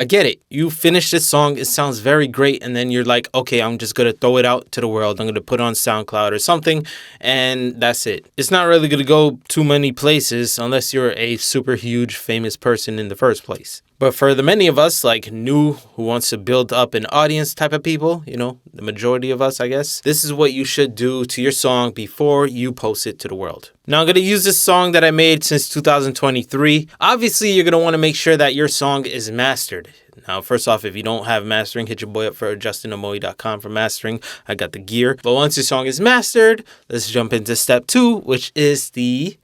I get it. You finish this song, it sounds very great, and then you're like, okay, I'm just gonna throw it out to the world. I'm gonna put it on SoundCloud or something, and that's it. It's not really gonna go too many places unless you're a super huge famous person in the first place. But for the many of us, like new, who wants to build up an audience type of people, the majority of us, I guess, this is what you should do to your song before you post it to the world. Now, I'm going to use this song that I made since 2023. Obviously, you're going to want to make sure that your song is mastered. Now, first off, if you don't have mastering, hit your boy up for JustinAmoy.com for mastering. I got the gear. But once your song is mastered, let's jump into step 2, which is the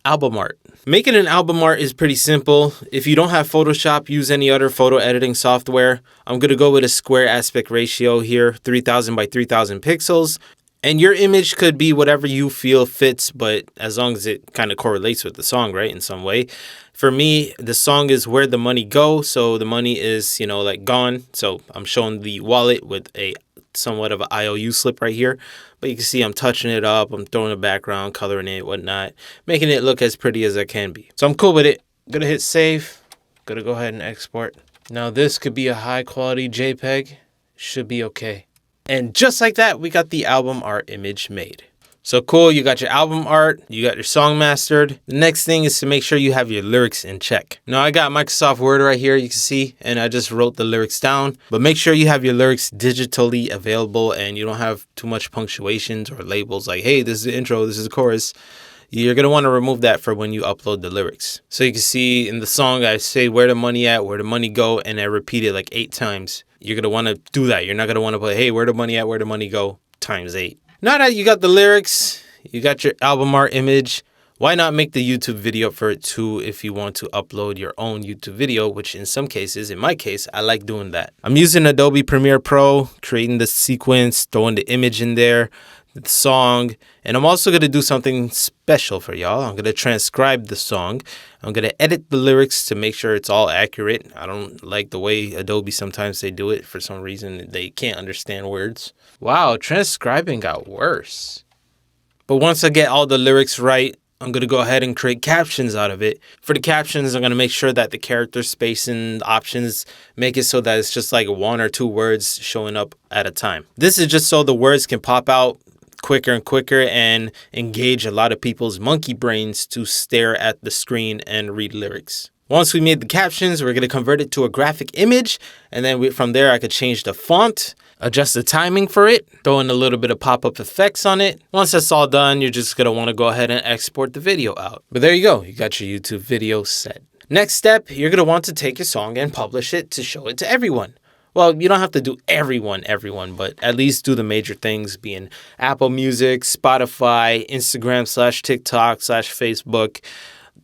album art. Making an album art is pretty simple. If you don't have Photoshop, use any other photo editing software. I'm going to go with a square aspect ratio here, 3000 by 3000 pixels. And your image could be whatever you feel fits, but as long as it kind of correlates with the song, right, in some way. For me, the song is Where'd the Money Go? So the money is, like gone. So I'm showing the wallet with a somewhat of an IOU slip right here. But you can see I'm touching it up. I'm throwing a background, coloring it, whatnot, making it look as pretty as I can be. So I'm cool with it. Gonna hit save. Gonna go ahead and export. Now this could be a high quality JPEG. Should be okay. And just like that, we got the album art image made. So cool, you got your album art, you got your song mastered. The next thing is to make sure you have your lyrics in check. Now I got Microsoft Word right here, you can see, and I just wrote the lyrics down. But make sure you have your lyrics digitally available and you don't have too much punctuations or labels like, hey, this is the intro, this is the chorus. You're going to want to remove that for when you upload the lyrics. So you can see in the song, I say where the money at, where the money go, and I repeat it like 8 times. You're going to want to do that. You're not going to want to put, hey, where the money at, where the money go, times 8. Now that you got the lyrics, you got your album art image, why not make the YouTube video for it too if you want to upload your own YouTube video, which in some cases, in my case, I like doing that. I'm using Adobe Premiere Pro, creating the sequence, throwing the image in there, the song, and I'm also going to do something special for y'all. I'm going to transcribe the song. I'm going to edit the lyrics to make sure it's all accurate. I don't like the way Adobe sometimes they do it. For some reason, they can't understand words. Wow, transcribing got worse. But once I get all the lyrics right, I'm going to go ahead and create captions out of it. For the captions, I'm going to make sure that the character spacing options make it so that it's just like 1 or 2 words showing up at a time. This is just so the words can pop out quicker and quicker and engage a lot of people's monkey brains to stare at the screen and read lyrics. Once we made the captions, we're going to convert it to a graphic image. And then from there, I could change the font, adjust the timing for it, throw in a little bit of pop-up effects on it. Once that's all done, you're just going to want to go ahead and export the video out. But there you go. You got your YouTube video set. Next step, you're going to want to take your song and publish it to show it to everyone. Well, you don't have to do everyone, but at least do the major things, being Apple Music, Spotify, Instagram / TikTok / Facebook,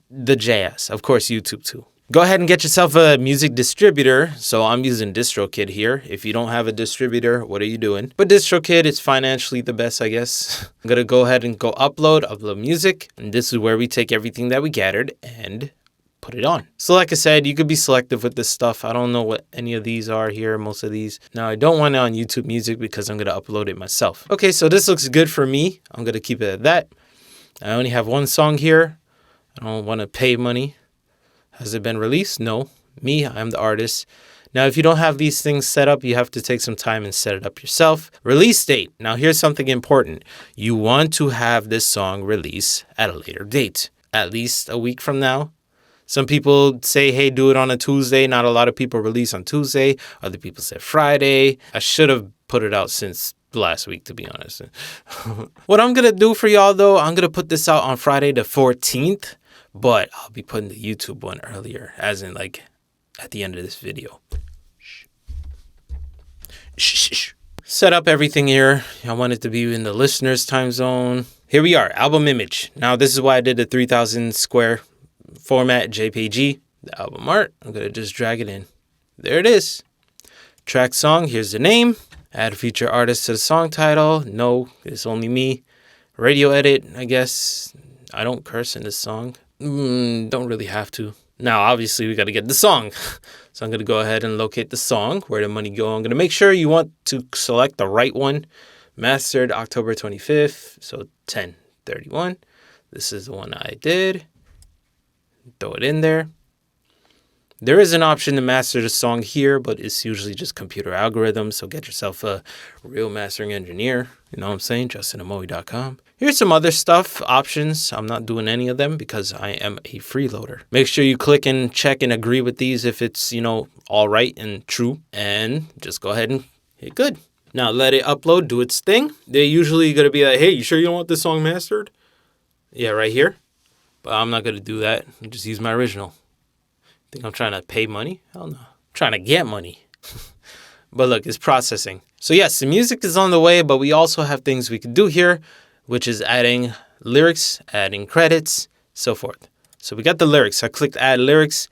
the JS, of course, YouTube too. Go ahead and get yourself a music distributor. So I'm using DistroKid here. If you don't have a distributor, what are you doing? But DistroKid is financially the best, I guess. I'm going to go ahead and go upload music. And this is where we take everything that we gathered and put it on. So like I said, you could be selective with this stuff. I don't know what any of these are here, most of these. Now, I don't want it on YouTube Music because I'm going to upload it myself. Okay, so this looks good for me. I'm going to keep it at that. I only have 1 song here. I don't want to pay money. Has it been released? No. Me, I'm the artist. Now, if you don't have these things set up, you have to take some time and set it up yourself. Release date. Now, here's something important. You want to have this song released at a later date, at least a week from now. Some people say, hey, do it on a Tuesday. Not a lot of people release on Tuesday. Other people said Friday. I should have put it out since last week, to be honest. What I'm going to do for y'all, though, I'm going to put this out on Friday the 14th. But I'll be putting the YouTube one earlier, as in like at the end of this video. Shh. Set up everything here. I want it to be in the listener's time zone. Here we are, album image. Now this is why I did the 3000 square format JPG. The album art, I'm going to just drag it in. There it is. Track song, here's the name. Add feature artist to the song title. No, it's only me. Radio edit, I guess. I don't curse in this song. Don't really have to. Now, obviously, we got to get the song. So I'm going to go ahead and locate the song, Where the Money Go. I'm going to make sure you want to select the right one. Mastered October 25th, so 10/31. This is the one I did. Throw it in there. There is an option to master the song here, but it's usually just computer algorithms. So get yourself a real mastering engineer. You know what I'm saying? JustinAmoe.com. Here's some other stuff, options. I'm not doing any of them because I am a freeloader. Make sure you click and check and agree with these if it's, all right and true. And just go ahead and hit good. Now let it upload, do its thing. They're usually going to be like, hey, you sure you don't want this song mastered? Yeah, right here. But I'm not going to do that. I'll just use my original. Think I'm trying to pay money? Hell no. I'm trying to get money. But look, it's processing. So yes, the music is on the way, but we also have things we can do here, which is adding lyrics, adding credits, so forth. So we got the lyrics. I clicked add lyrics,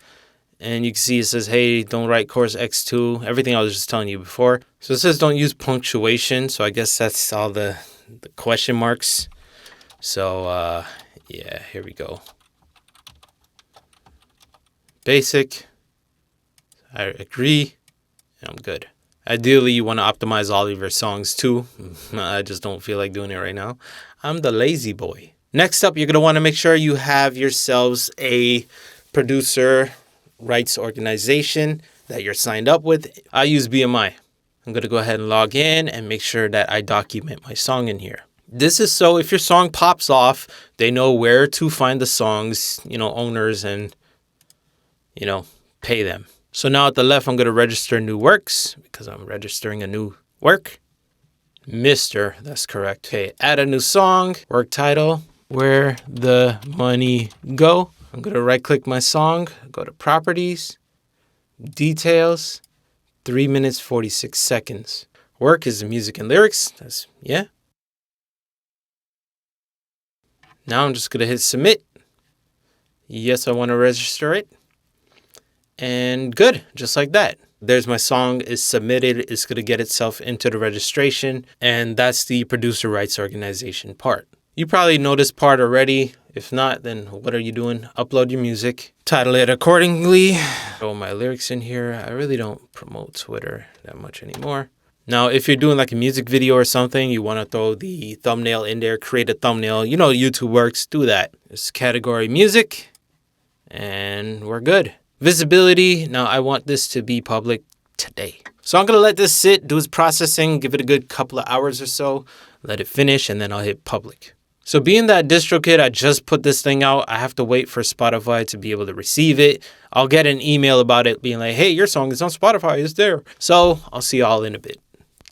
and you can see it says, hey, don't write chorus X2. Everything I was just telling you before. So it says don't use punctuation. So I guess that's all the question marks. So, yeah, here we go. Basic. I agree. I'm good. Ideally, you want to optimize all of your songs too. I just don't feel like doing it right now. I'm the lazy boy. Next up, you're going to want to make sure you have yourselves a producer rights organization that you're signed up with. I use BMI. I'm going to go ahead and log in and make sure that I document my song in here. This is so if your song pops off, they know where to find the song's, owners and, pay them. So now at the left, I'm going to register new works because I'm registering a new work. Mr. That's correct. Okay, add a new song, work title, where the money go. I'm going to right click my song, go to properties, details, 3 minutes, 46 seconds. Work is the music and lyrics. Yeah. Now I'm just going to hit submit. Yes, I want to register it. And good, just like that. There's my song is submitted. It's going to get itself into the registration. And that's the producer rights organization part. You probably know this part already. If not, then what are you doing? Upload your music. Title it accordingly. Throw my lyrics in here. I really don't promote Twitter that much anymore. Now, if you're doing like a music video or something, you want to throw the thumbnail in there, create a thumbnail. You know YouTube works. Do that. It's category music. And we're good. Visibility. Now, I want this to be public today. So I'm going to let this sit, do its processing, give it a good couple of hours or so, let it finish, and then I'll hit public. So being that DistroKid, I just put this thing out. I have to wait for Spotify to be able to receive it. I'll get an email about it being like, hey, your song is on Spotify. It's there. So I'll see y'all in a bit.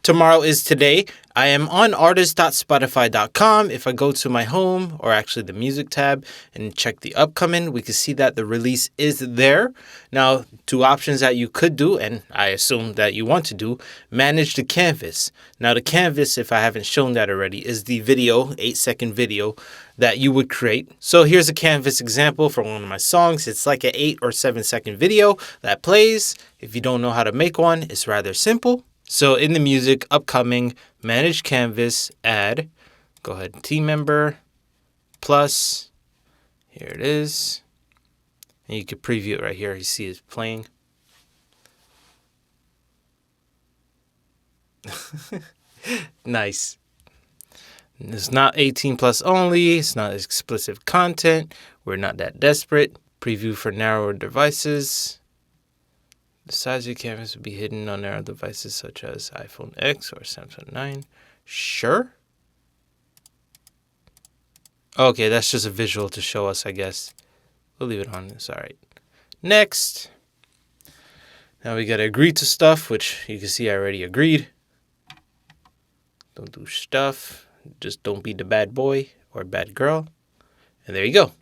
Tomorrow is today. I am on artist.spotify.com. If I go to my home, or actually the music tab, and check the upcoming, we can see that the release is there. Now, two options that you could do, and I assume that you want to do, manage the canvas. Now, the canvas, if I haven't shown that already, is the video, 8-second video, that you would create. So here's a canvas example for one of my songs. It's like an 8 or 7-second video that plays. If you don't know how to make one, it's rather simple. So in the music, upcoming, manage canvas, add, go ahead, team member, plus, here it is. And you can preview it right here. You see it's playing. Nice. It's not 18 plus only. It's not explicit content. We're not that desperate. Preview for narrower devices. The size of your canvas will be hidden on narrow devices such as iPhone X or Samsung 9. Sure. Okay, that's just a visual to show us, I guess. We'll leave it on. It's all right. Next. Now we got to agree to stuff, which you can see I already agreed. Don't do stuff. Just don't be the bad boy or bad girl. And there you go.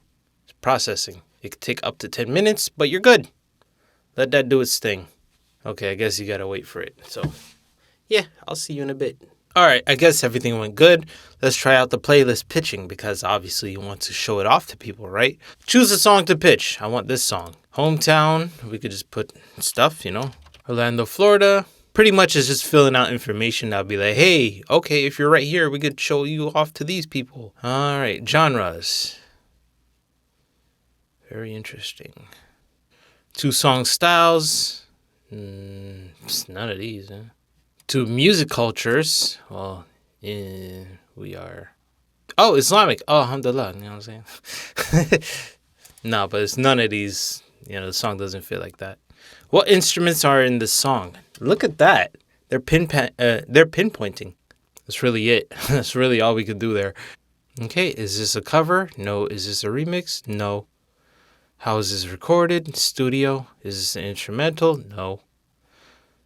It's processing. It could take up to 10 minutes, but you're good. Let that do its thing. Okay, I guess you gotta wait for it. So, yeah, I'll see you in a bit. All right, I guess everything went good. Let's try out the playlist pitching because obviously you want to show it off to people, right? Choose a song to pitch. I want this song. Hometown, we could just put stuff, Orlando, Florida. Pretty much is just filling out information. I'll be like, hey, okay, if you're right here, we could show you off to these people. All right, genres. Very interesting. 2 song styles. It's none of these. 2 music cultures. Well, we are. Oh, Islamic. Oh, alhamdulillah. You know what I'm saying? No, but it's none of these. The song doesn't fit like that. What instruments are in the song? Look at that. They're pinpointing. That's really it. That's really all we could do there. Okay, is this a cover? No. Is this a remix? No. How is this recorded? Studio. Is this an instrumental? No.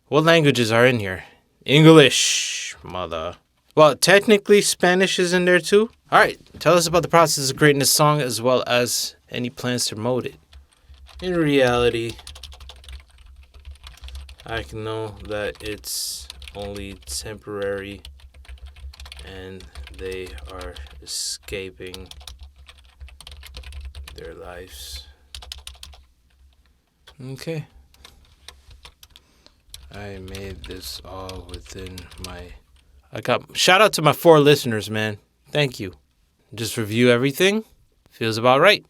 What languages are in here? English, mother. Well, technically Spanish is in there too. All right, tell us about the process of creating a song as well as any plans to promote it. In reality, I can know that it's only temporary and they are escaping their lives. Okay. I made this all within my... Shout out to my 4 listeners, man. Thank you. Just review everything. Feels about right.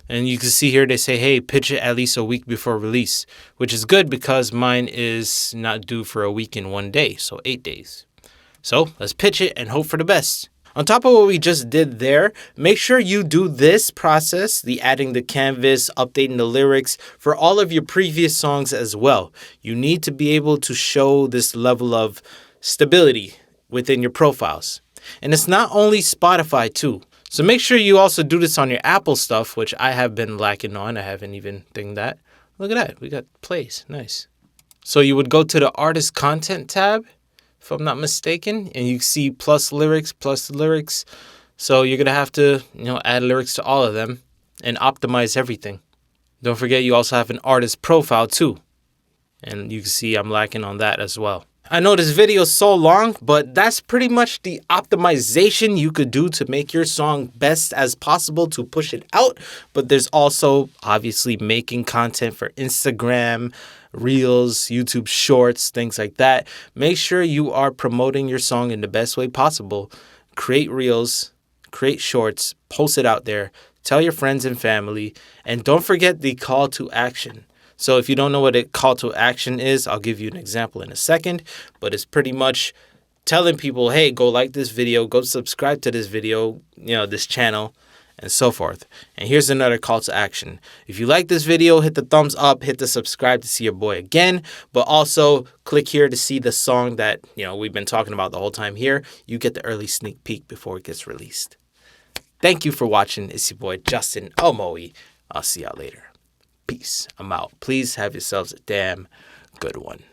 And you can see here they say, hey, pitch it at least a week before release, which is good because mine is not due for a week and 1 day, so 8 days. So let's pitch it and hope for the best. On top of what we just did there, make sure you do this process, the adding the canvas, updating the lyrics for all of your previous songs as well. You need to be able to show this level of stability within your profiles. And it's not only Spotify too. So make sure you also do this on your Apple stuff, which I have been lacking on. I haven't even done that. Look at that. We got plays. Nice. So you would go to the artist content tab, if I'm not mistaken, and you see plus lyrics. So you're going to have to, add lyrics to all of them and optimize everything. Don't forget you also have an artist profile too. And you can see I'm lacking on that as well. I know this video is so long, but that's pretty much the optimization you could do to make your song best as possible to push it out. But there's also obviously making content for Instagram, Reels, YouTube Shorts, things like that. Make sure you are promoting your song in the best way possible. Create Reels, create Shorts, post it out there, tell your friends and family, and don't forget the call to action. So if you don't know what a call to action is, I'll give you an example in a second, but it's pretty much telling people, hey, go like this video, go subscribe to this video, this channel, and so forth. And here's another call to action. If you like this video, hit the thumbs up, hit the subscribe to see your boy again, but also click here to see the song that, we've been talking about the whole time here. You get the early sneak peek before it gets released. Thank you for watching. It's your boy, Justin Omoe. I'll see y'all later. Peace. I'm out. Please have yourselves a damn good one.